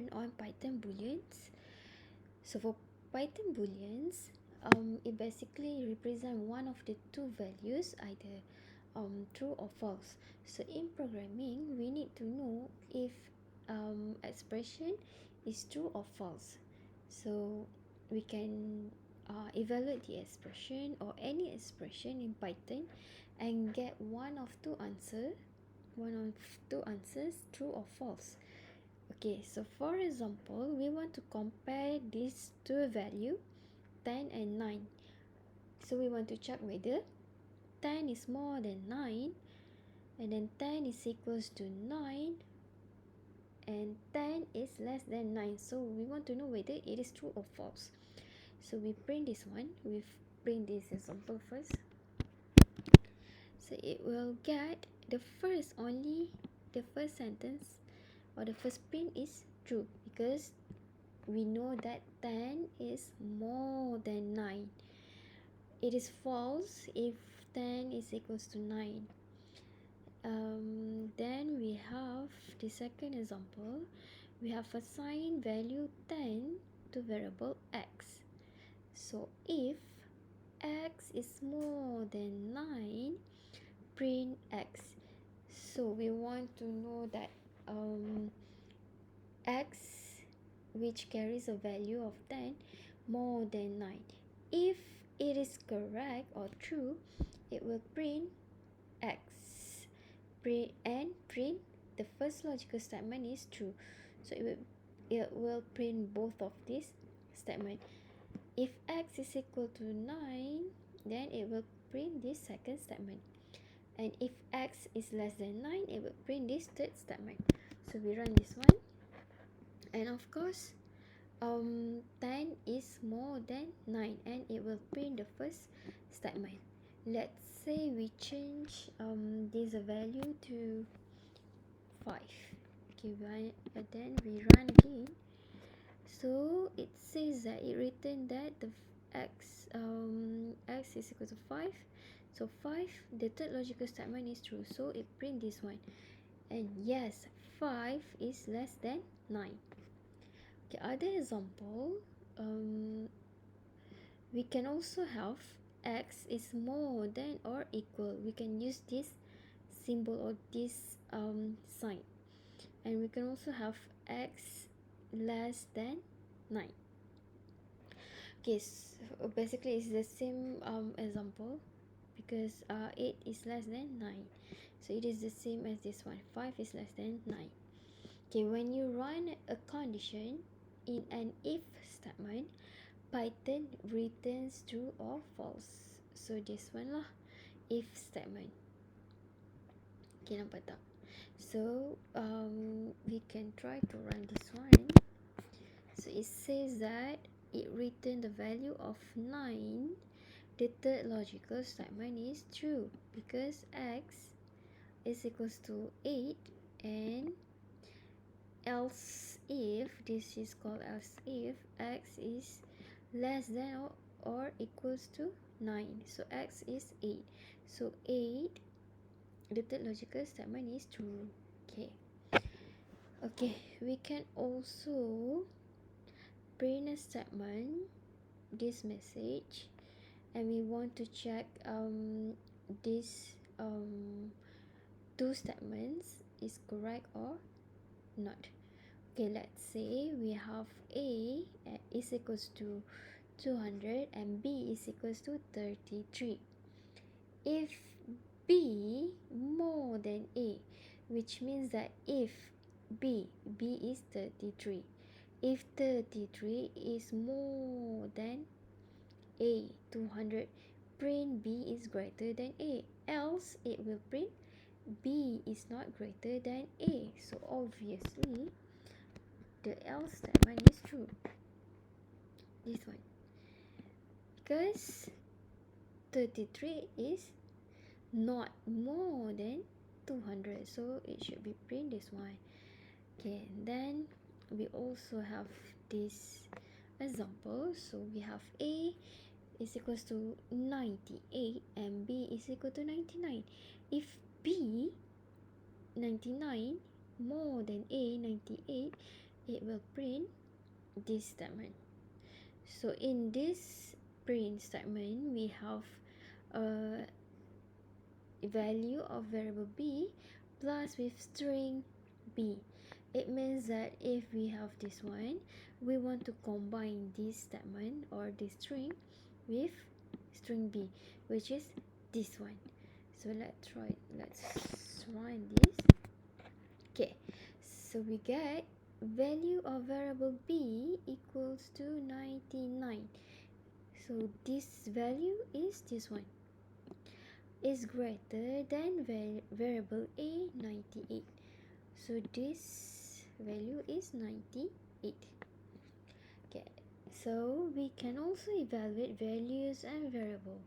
learn on Python Booleans. So for Python Booleans, it basically represents one of the two values, either true or false. So in programming, we need to know if expression is true or false. So we can evaluate the expression or any expression in Python and get one of two answers, true or false. Okay, so for example, we want to compare these two values, 10 and 9. So we want to check whether 10 is more than 9, and then 10 is equals to 9, and 10 is less than 9. So we want to know whether it is true or false. So we print this one. We print this example first. So it will get the first sentence or the first print is true, because we know that 10 is more than 9. It is false if 10 is equals to 9. Then we have the second example. We have assigned value 10 to variable x. So if x is more than 9, print x. So we want to know that x, which carries a value of 10, more than 9. If it is correct or true, it will print x. Print the first logical statement is true. So it will print both of these statements. If x is equal to 9, then it will print this second statement. And if x is less than 9, it will print this third statement. So we run this one, and of course 10 is more than 9, and it will print the first statement. Let's say we change this value to 5. Okay, then we run again. So it says that it returned that the x is equal to 5. So 5, the third logical statement is true, so it print this one. And yes, 5 is less than 9. Okay, other example, we can also have x is more than or equal. We can use this symbol or this sign. And we can also have x less than 9. Okay, so basically it's the same example, because 8 is less than 9. So it is the same as this one. 5 is less than 9. Okay, when you run a condition in an if statement, Python returns true or false. So this one lah, if statement. Okay, nampak tak? So we can try to run this one. So it says that it returned the value of 9. The third logical statement is true, because x is equals to 8, and else if, this is called else if, x is less than or equals to 9. So x is 8. So 8, the third logical statement is true. Okay, we can also print a statement, this message, and we want to check this two statements is correct or not. Okay, let's say we have a is equals to 200 and b is equals to 33. If b more than a, which means that if b is 33, if 33 is more than a, 200, print b is greater than a, else it will print b is not greater than a. So obviously the else statement is true, this one, because 33 is not more than 200, so it should be print this one. Okay, then we also have this example. So we have a is equals to 98 and b is equal to 99. If b 99 more than a 98, it will print this statement. So in this print statement, we have a value of variable b plus with string b. It means that if we have this one, we want to combine this statement or this string with string b, which is this one. So let's run this. Okay, so we get value of variable b equals to 99. So this value is this one, is greater than variable a 98. So this value is 98. Okay, so we can also evaluate values and variable.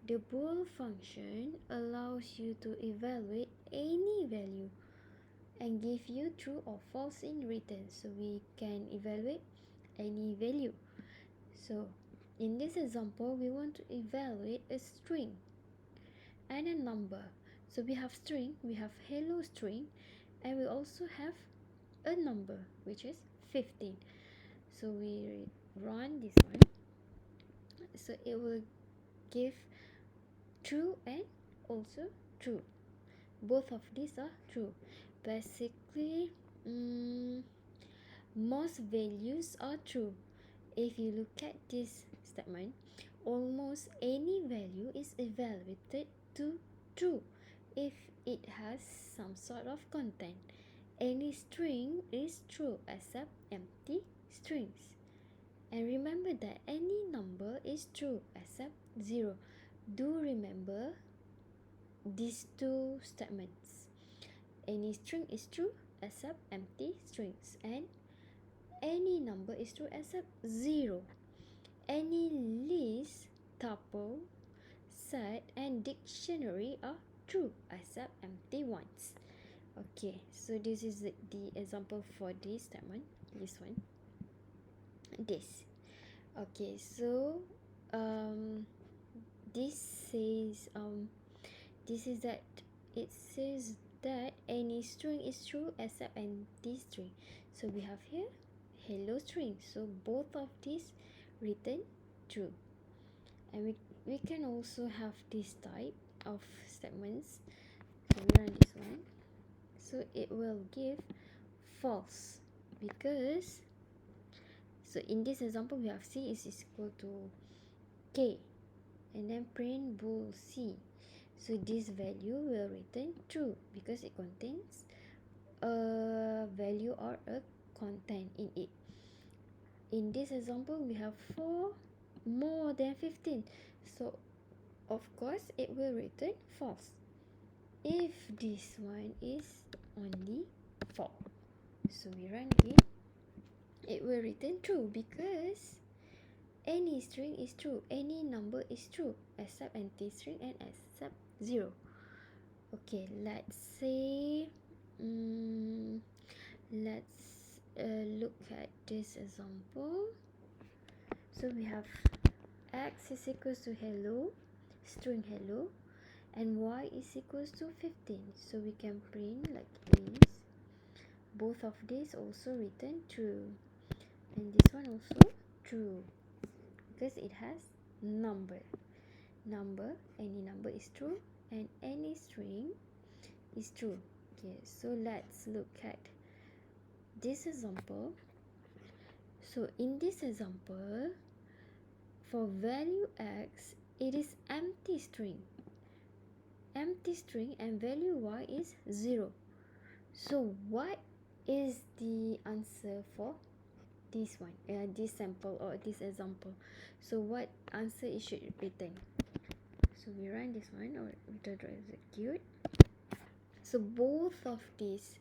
The bool function allows you to evaluate any value and give you true or false in return. So we can evaluate any value. So in this example, we want to evaluate a string and a number. So we have string, we have hello string, and we also have a number, which is 15. So we run this one. So it will give true and also true. Both of these are true. Basically, most values are true. If you look at this statement, almost any value is evaluated to true if it has some sort of content. Any string is true except empty strings. And remember that any number is true except 0. Do remember these two statements. Any string is true except empty strings, and any number is true except 0. Any list, tuple, set, and dictionary are true except empty ones. Okay, so this is the example for this statement. This one. This. Okay, so this says this is that it says that any string is true except empty string. So we have here hello string. So both of these written true. And we can also have this type of statements. So we run this one. So it will give false because, so in this example we have c is equal to k and then print bool c. So this value will return true because it contains a value or a content in it. In this example we have 4 more than 15, so of course it will return false if this one is only 4. So we run it will return true because any string is true, any number is true except empty string and except 0. Okay, let's say let's look at this example. So we have x is equals to hello, string hello, and y is equals to 15. So we can print like this. Both of these also written true, and this one also true because it has number. Any number is true and any string is true. Okay, so let's look at this example. So in this example, for value x, it is empty string and value y is 0. So what is the answer for this one, this sample or this example? So what answer it should return? So we run this one or execute. So both of these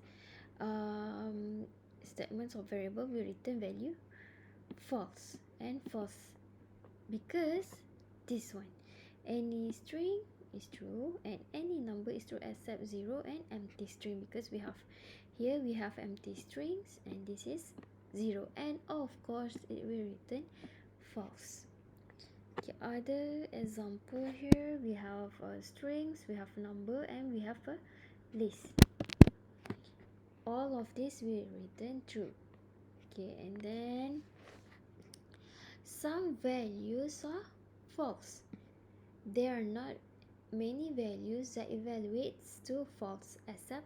statements of variable will return value false and false because this one, any string is true and any number is true except 0 and empty string, because we have here we have empty strings and this is 0, and of course it will return false. Okay, other example here we have strings, we have number, and we have a list. All of this will return true. Okay, and then some values are false. There are not many values that evaluates to false except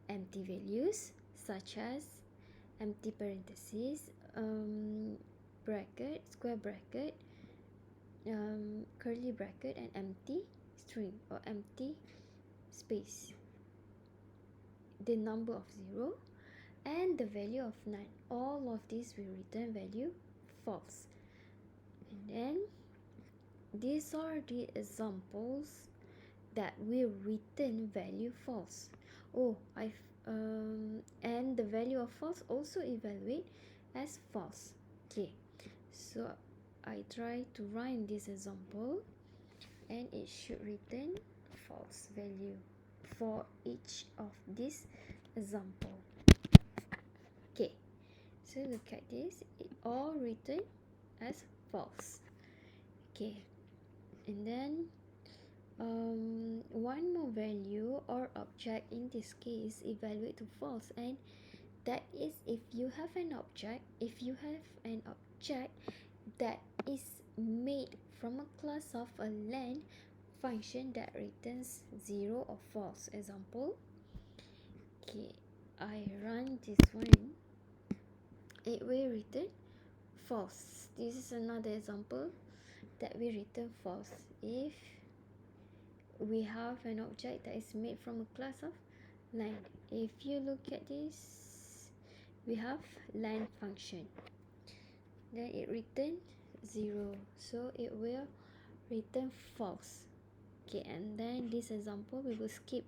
empty values such as empty parentheses, bracket, square bracket, curly bracket, and empty string or empty space, the number of 0, and the value of 9. All of these will return value false. And then these are the examples that will return value false. And the value of false also evaluate as false. Okay, so I try to run this example and it should return false value for each of this example. Okay, so look at this, it all written as false. Okay, and then one more value or object in this case evaluate to false, and that is if you have an object that is made from a class of a len function that returns 0 or false. Example, okay, I run this one, it will return false. This is another example that will return false if we have an object that is made from a class of len. If you look at this, we have len function, then it return 0, so it will return false. Okay, and then this example we will skip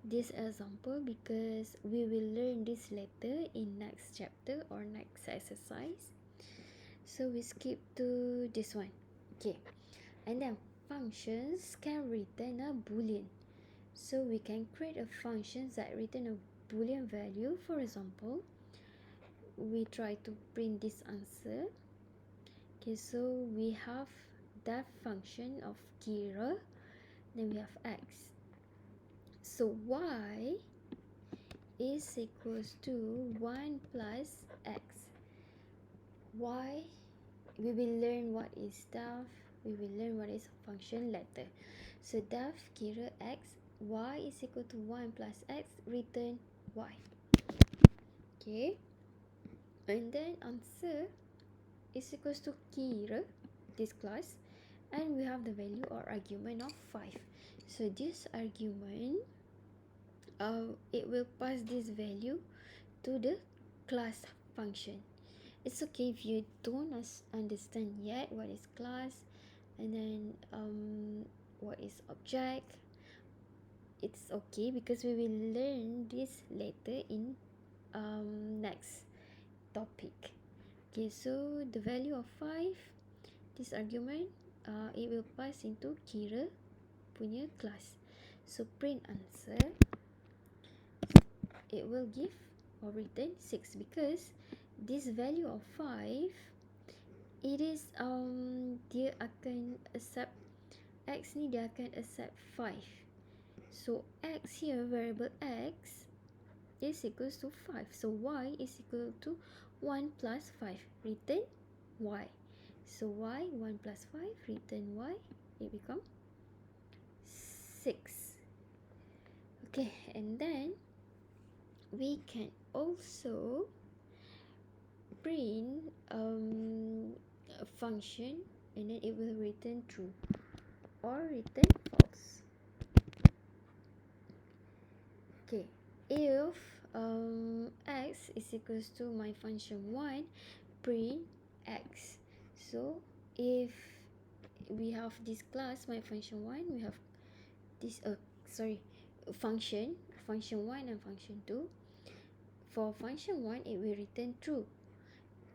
this example because we will learn this later in next chapter or next exercise, so we skip to this one. Okay, and then functions can return a boolean, so we can create a function that return a boolean value. For example, we try to print this answer. Okay, so we have that function of Kira, then we have x, so y is equals to 1 plus x. Y, we will learn what is def, we will learn what is function later. So def Kira x, y is equal to 1 plus x, return y. Okay, and then answer is equals to Kira, this class, and we have the value or argument of 5. So this argument, it will pass this value to the class function. It's okay if you don't understand yet what is class and then what is object. It's okay because we will learn this later in next topic. Okay, so the value of 5, this argument, it will pass into Kira punya class. So print answer, it will give or return 6 because this value of 5, it is dia akan accept x ni, dia akan accept 5. So x here, variable x is equals to 5, so y is equal to 1 plus 5, return y. So y, 1 plus 5, return y, it becomes 6. Okay, and then we can also print a function and then it will return true or return false. Okay, if x is equals to my function 1, print x. So if we have this class, my function 1, we have this function 1 and function 2. For function 1, it will return true.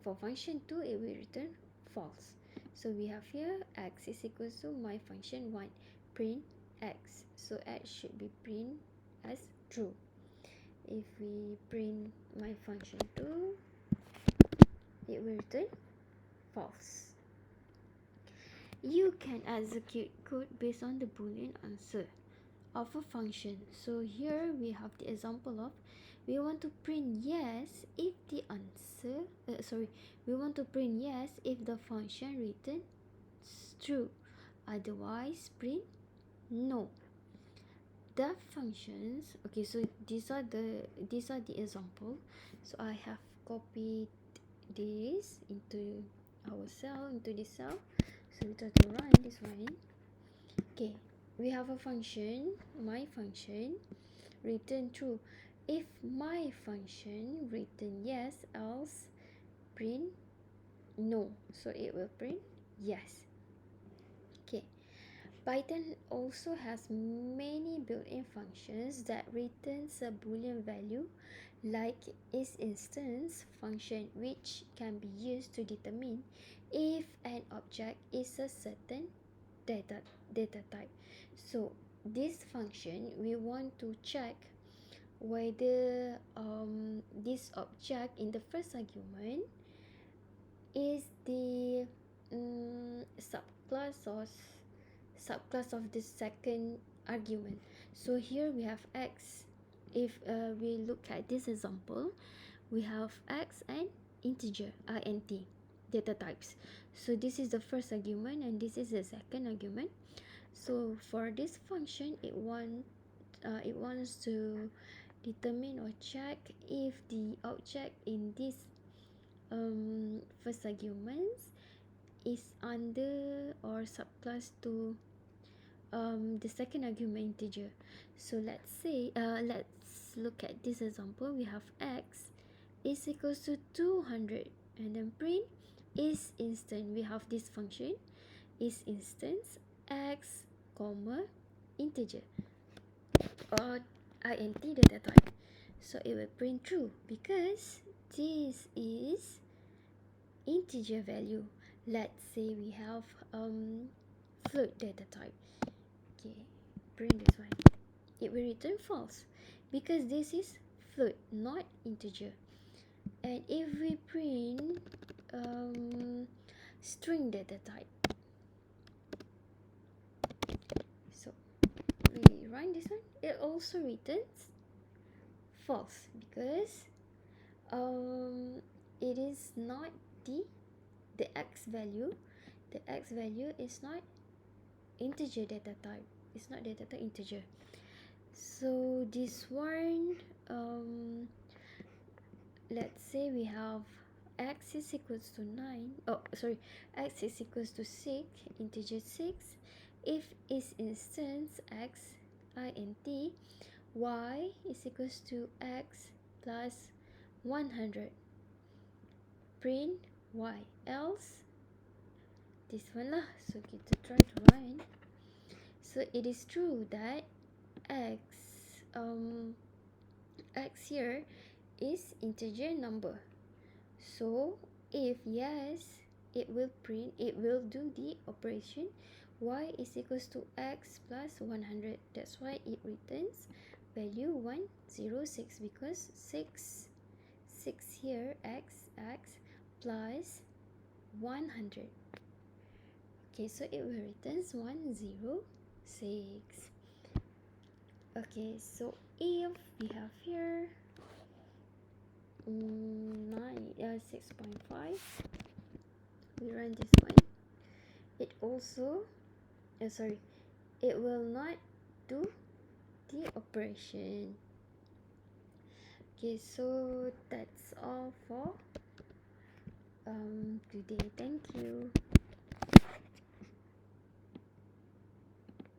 For function 2, it will return false. So we have here x is equals to my function 1, print x. So x should be print as true. If we print my function 2, it will return false. You can execute code based on the boolean answer of a function. So here we have the example of we want to print yes if the answer we want to print yes if the function returns true, otherwise print no. The functions, okay, so these are the example. So I have copied this into this cell. So we try to run this one. Okay, we have a function, my function return true if my function return yes, else print no. So it will print yes. Okay, Python also has many built-in functions that returns a boolean value, like isInstance function, which can be used to determine if an object is a certain data type. So this function, we want to check whether this object in the first argument is the subclass of the second argument. So here we have x. If we look at this example, we have x and integer int data types. So this is the first argument and this is the second argument. So for this function, it wants to determine or check if the object in this first arguments is under or subclass to the second argument integer. So let's look at this example. We have x is equals to 200 and then print is instant. We have this function is instance x comma integer or int data type. So it will print true because this is integer value. Let's say we have float data type. Okay, print this one. It will return false because this is float, not integer. And if we print string data type, so we run this one, it also returns false because it is not the x value. The x value is not integer data type. It's not data type integer. So this one, let's say we have x is equals to 9. Oh, sorry, x is equals to 6, integer 6. If is instance x int, y is equals to x plus 100. Print y, else this one lah. So kita try to run. So it is true that x here is integer number. So if yes, it will do the operation y is equals to x plus 100. That's why it returns value 106 because 6 here x plus 100. Okay, so it will returns 106. Okay, so if we have here 6.5, we run this one. It also it will not do the operation. Okay, so that's all for today. Thank you.